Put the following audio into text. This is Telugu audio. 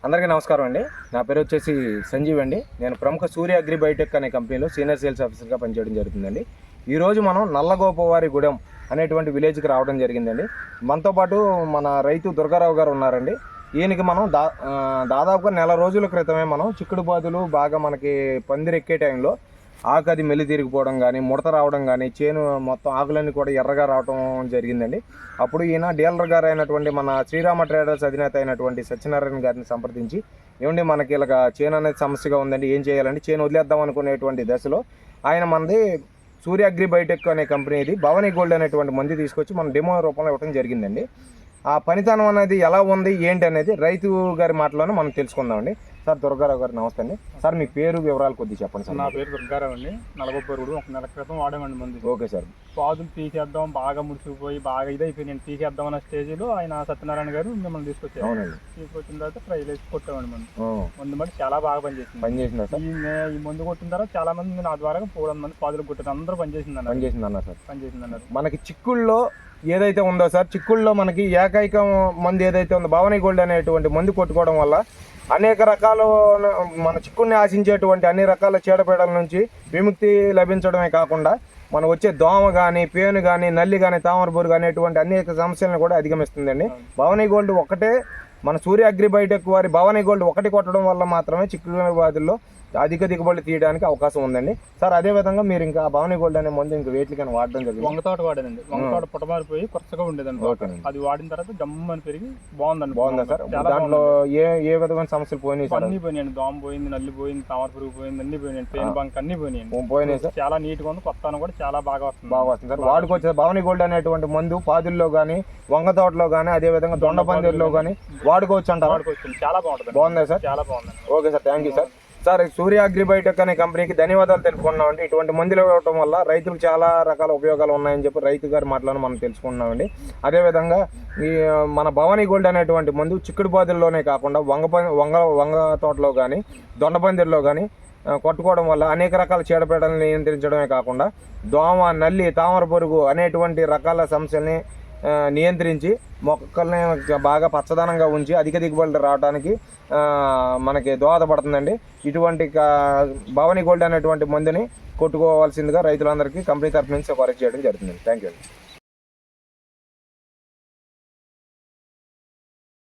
అందరికీ నమస్కారం అండి. నా పేరు వచ్చేసి సంజీవ్ అండి. నేను ప్రముఖ సూర్య అగ్రి బయోటెక్ అనే కంపెనీలో సీనియర్ సేల్స్ ఆఫీసర్గా పనిచేయడం జరుగుతుందండి. ఈరోజు మనం నల్లగోపవారి గూడెం అనేటువంటి విలేజ్కి రావడం జరిగిందండి. మనతో పాటు మన రైతు దుర్గారావు గారు ఉన్నారండి. ఈయనకి మనం దాదాపుగా నెల రోజుల క్రితమే మనం చిక్కుడు బాదులు బాగా మనకి పందిరెక్కే టైంలో ఆకు అది మెల్లి తిరిగిపోవడం కానీ, ముడత రావడం కానీ, చేను మొత్తం ఆకులన్నీ కూడా ఎర్రగా రావడం జరిగిందండి. అప్పుడు ఈయన డీలర్ గారు అయినటువంటి మన శ్రీరామ ట్రేడర్స్ అధినేత అయినటువంటి సత్యనారాయణ గారిని సంప్రదించి, ఏమండి మనకి ఇలాగ చేను అనేది సమస్యగా ఉందండి, ఏం చేయాలండి, చేను వదిలేద్దాం అనుకునేటువంటి దశలో ఆయన మనది సూర్య అగ్రి బయోటెక్ అనే కంపెనీది భవానీ గోల్డ్ అనేటువంటి మందు తీసుకొచ్చి మన డెమో రూపంలో ఇవ్వడం జరిగిందండి. ఆ పనితనం అనేది ఎలా ఉంది ఏంటి అనేది రైతు గారి మాటలోనే మనం తెలుసుకుందామండి. సార్ దుర్గారావు గారు నమస్తే అండి. సార్ మీ పేరు వివరాలు కొద్దిగా చెప్పండి సార్. నా పేరు దుర్గారావు అండి. నలగొప్పరుడు ఒక నెల క్రితం వాడామండి మందు. Okay sir. పాదులు తీసేద్దాం, బాగా ముడిచిపోయి బాగా ఇదైపోయి నేను తీసేద్దాం అన్న స్టేజ్లో ఆయన సత్యనారాయణ గారు మిమ్మల్ని తీసుకొచ్చారు. అవునండి. తీసుకొచ్చిన తర్వాత ట్రైల్ వేసి కొట్టామండి మందు మరి చాలా బాగా పనిచేసింది సార్. ఈ మందు కొట్టిన తర్వాత చాలా మంది నా ద్వారా 400 మంది పాదులు కొట్టారు. అందరూ పనిచేసింది అన్నారు. మనకి చిక్కుల్లో ఏదైతే ఉందో సార్, చిక్కుల్లో మనకి ఏకైక మందు ఏదైతే ఉందో భవానీ గోల్డ్ అనేటువంటి మందు కొట్టుకోవడం వల్ల అనేక రకాల మన చిక్కుల్ని ఆశించేటువంటి అన్ని రకాల చీడపీడల నుంచి విముక్తి లభించడమే కాకుండా మనం వచ్చే దోమ కానీ, పేను కానీ, నల్లి కానీ, తామరపురుగు అనేటువంటి అనేక సమస్యలను కూడా అధిగమిస్తుందండి. భవానీ గోల్డ్ ఒకటే, మన సూర్య అగ్రి బయోటెక్ వారి భవానీ గోల్డ్ ఒకటి కొట్టడం వల్ల మాత్రమే చిక్కుడు బాధల్లో అధిక దిగుబడి తీయడానికి అవకాశం ఉందండి. సార్ అదే విధంగా మీరు ఇంకా భవానీ గోల్డ్ అనే మందు ఇంకా వేట్లకైనా వాడడం జరిగింది. వంగతోట వాడానండి. వంగతోట పుట్టమారిపోయి కొత్తగా ఉండేదండి. అది వాడిన తర్వాత జమ్మని పెరిగి బాగుందా సార్? దాంట్లో ఏ విధమైన సమస్యలు పోయినాయి? అన్ని పోయినాయండి. దోమ పోయింది, నల్లి పోయింది, తామర పురుగు పోయింది, అన్ని పోయినాయి. పెయిన్ బంక్ అన్ని పోయినాయి సార్. చాలా నీట్ గా ఉంది. కొత్త కూడా చాలా బాగా వస్తుంది సార్. వాడుకోవచ్చు. భవానీ గోల్డ్ అనేటువంటి మందు పాదుల్లో కానీ, వంగ తోటలో కానీ, అదే విధంగా దొండ పందిరిలో కానీ వాడుకోవచ్చు అంటారు. వాడుకోవచ్చు. చాలా బాగుంటుంది. బాగుందా సార్? చాలా బాగుంది. Okay sir, thank you sir. Sir Surya agri Biotech అనే కంపెనీకి ధన్యవాదాలు తెలుపుకున్నామండి. ఇటువంటి మందులు ఇవ్వడం వల్ల రైతులకు చాలా రకాల ఉపయోగాలు ఉన్నాయని చెప్పి రైతు గారి మాటలను మనం తెలుసుకున్నామండి. అదేవిధంగా ఈ మన భవానీ గోల్డ్ అనేటువంటి మందు చిక్కుడు బాదుల్లోనే కాకుండా వంగ తోటలో కానీ, దొండపందిరిలో కానీ కొట్టుకోవడం వల్ల అనేక రకాల చీడపీడలను నియంత్రించడమే కాకుండా దోమ, నల్లి, తామర పురుగు అనేటువంటి రకాల సమస్యల్ని నియంత్రించి మొక్కల్ని బాగా పచ్చదనంగా ఉంచి అధిక దిగుబడులు రావడానికి మనకి దోహదపడుతుందండి. ఇటువంటి భవానీ గోల్డ్ అనేటువంటి మందుని కొట్టుకోవాల్సిందిగా రైతులందరికీ కంపెనీ తరఫు నుంచి సిఫారసు చేయడం జరుగుతుంది. Thank you.